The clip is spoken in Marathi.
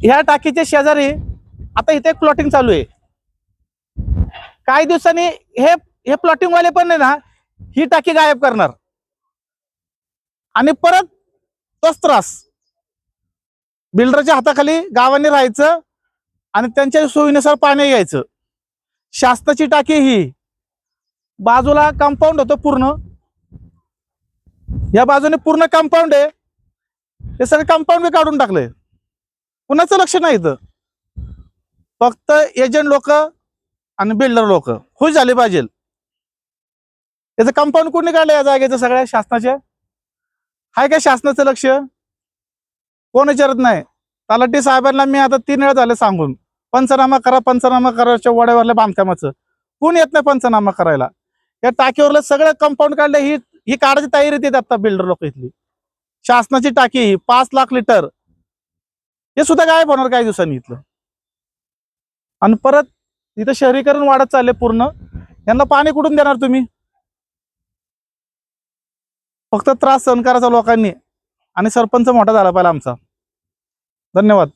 ह्या टाकीच्या शेजारी आता इथे प्लॉटिंग चालू आहे. काही दिवसांनी हे हे प्लॉटिंग वाले पण आहे ना, ही टाकी गायब करणार आणि परत तोच त्रास. बिल्डरच्या हाताखाली गावांनी राहायचं आणि त्यांच्या सोयीनुसार पाणी घ्यायचं. शासनाची टाकी ही बाजूला कंपाऊंड होतं पूर्ण, या बाजूने पूर्ण कंपाऊंड आहे. हे सगळं कंपाऊंड बी काढून टाकलंय. कुणाचं लक्ष नाही इथं. फक्त एजंट लोक आणि बिल्डर लोक खुश झाले पाहिजे. याचं कंपाऊंड कोणी काढलं या जागेचं सगळ्या शासनाच्या? हाय काय शासनाचं लक्ष? कोण विचारत नाही. तलाठी साहेबांना मी आता 3 वेळा झाले सांगून, पंचनामा करा पंचनामा करायच्या वड्यावरल्या बांधकामाचं. कोण येत नाही पंचनामा करायला. या टाकीवरलं सगळं कंपाऊंड काढलं. ही काढायची तयारी देत आता बिल्डर लोक इथली. शासनाची टाकी ही 5 लाख लिटर, हे सुद्धा गायब होणार काही दिवसांनी इथलं. आणि परत इथं शहरीकरण वाढत चालले पूर्ण. यांना पाणी कुठून देणार तुम्ही? फक्त त्रास सहन करायचा लोकांनी आणि सरपंच मोठा झाला पाहिजे आमचा. धन्यवाद.